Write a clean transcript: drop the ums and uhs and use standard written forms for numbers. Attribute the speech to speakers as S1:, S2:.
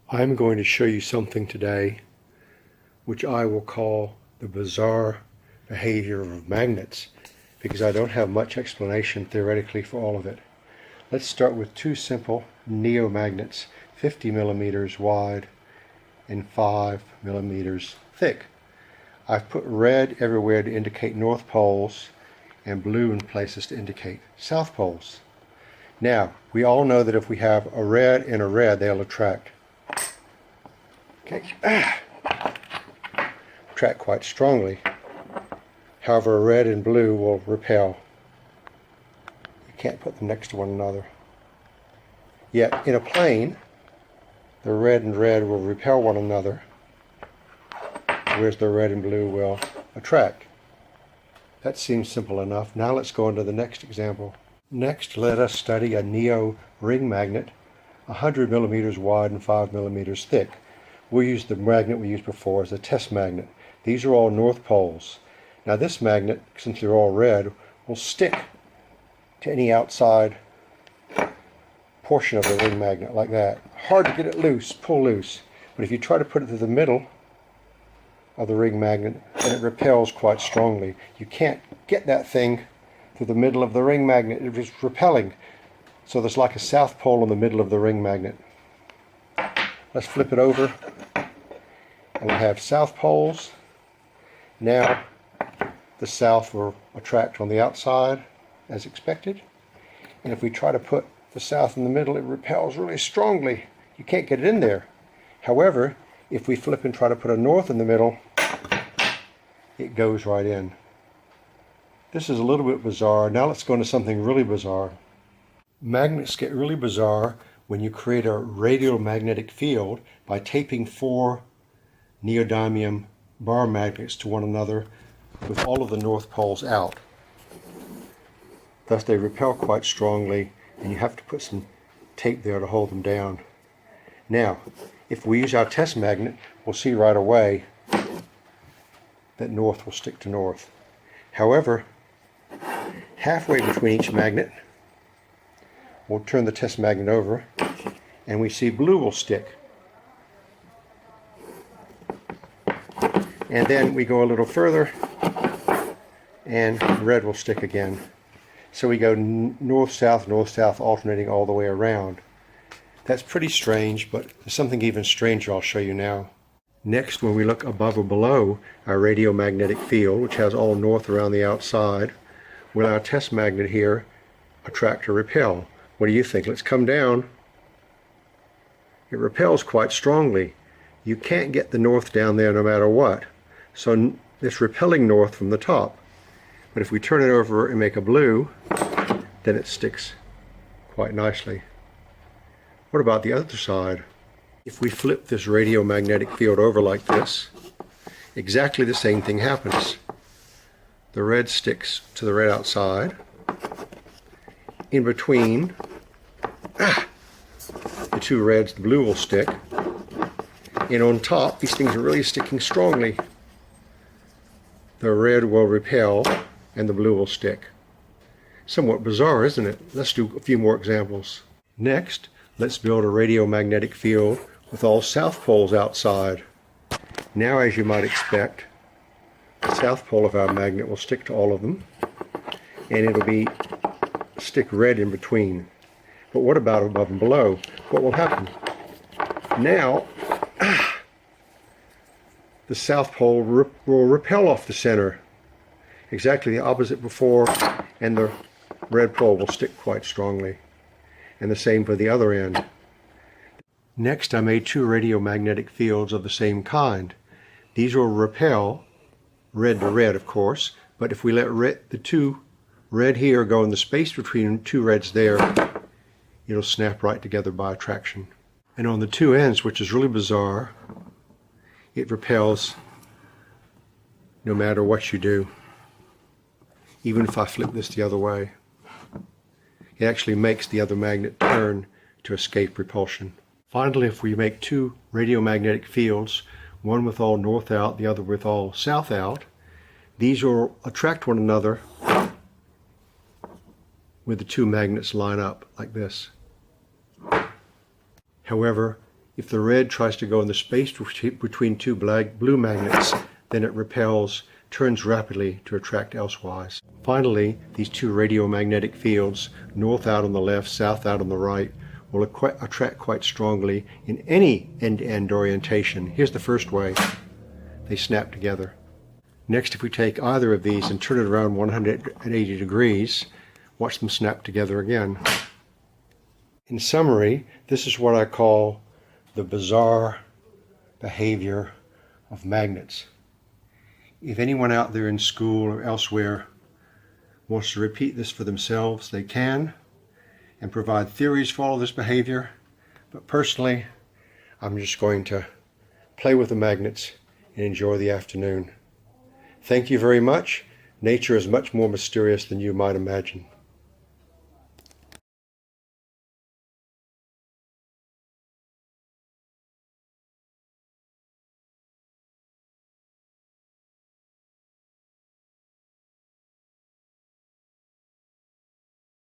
S1: I'm going to show you something today which I will call the bizarre behavior of magnets, because I don't have much explanation theoretically for all of it. Let's start with two simple neomagnets, 50 millimeters wide and 5 millimeters thick. I've put red everywhere to indicate north poles and blue in places to indicate south poles. Now, we all know that if we have a red and a red, they'll attract. Attract quite strongly. However, red and blue will repel. You can't put them next to one another. Yet, in a plane, the red and red will repel one another, whereas the red and blue will attract. That seems simple enough. Now let's go on to the next example. Next, let us study a neo ring magnet, 100 millimeters wide and 5 millimeters thick. We'll use the magnet we used before as a test magnet. These are all north poles. Now this magnet, since they're all red, will stick to any outside portion of the ring magnet like that. Hard to get it loose, pull loose. But if you try to put it through the middle of the ring magnet, then it repels quite strongly. You can't get that thing through the middle of the ring magnet. It is repelling. So there's like a south pole in the middle of the ring magnet. Let's flip it over, and we'll have south poles. Now the south will attract on the outside as expected, and if we try to put the south in the middle, it repels really strongly. You can't get it in there. However, if we flip and try to put a north in the middle, it goes right in. This is a little bit bizarre. Now let's go into something really bizarre. Magnets get really bizarre when you create a radial magnetic field by taping 4 neodymium bar magnets to one another with all of the north poles out. Thus they repel quite strongly, and you have to put some tape there to hold them down. Now, if we use our test magnet, we'll see right away that north will stick to north. However, halfway between each magnet, we'll turn the test magnet over, and we see blue will stick. And then we go a little further, and red will stick again. So we go north-south, north-south, alternating all the way around. That's pretty strange, but there's something even stranger I'll show you now. Next, when we look above or below our radiomagnetic field, which has all north around the outside, will our test magnet here attract or repel? What do you think? Let's come down. It repels quite strongly. You can't get the north down there no matter what. So it's repelling north from the top. But if we turn it over and make a blue, then it sticks quite nicely. What about the other side? If we flip this radiomagnetic field over like this, exactly the same thing happens. The red sticks to the red outside. In between the two reds, the blue will stick. And on top, these things are really sticking strongly. The red will repel and the blue will stick. Somewhat bizarre, isn't it? Let's do a few more examples. Next, let's build a radiomagnetic field with all south poles outside. Now, as you might expect, the south pole of our magnet will stick to all of them, and it'll stick red in between. But what about above and below? What will happen? Now, the south pole will repel off the center, exactly the opposite before, and the red pole will stick quite strongly. And the same for the other end. Next, I made 2 radiomagnetic fields of the same kind. These will repel, red to red of course, but if we let the 2 red here go in the space between 2 reds there, it'll snap right together by attraction. And on the 2 ends, which is really bizarre, it repels no matter what you do. Even if I flip this the other way, it actually makes the other magnet turn to escape repulsion. Finally, if we make 2 radiomagnetic fields, one with all north out, the other with all south out, these will attract one another where the 2 magnets line up like this. However, If the red tries to go in the space between two blue magnets, then it repels, turns rapidly to attract elsewise. Finally, these two radiomagnetic fields, north out on the left, south out on the right, will attract quite strongly in any end-to-end orientation. Here's the first way. They snap together. Next, if we take either of these and turn it around 180 degrees, watch them snap together again. In summary, this is what I call the bizarre behavior of magnets. If anyone out there in school or elsewhere wants to repeat this for themselves, they can, and provide theories for all this behavior. But personally, I'm just going to play with the magnets and enjoy the afternoon. Thank you very much. Nature is much more mysterious than you might imagine.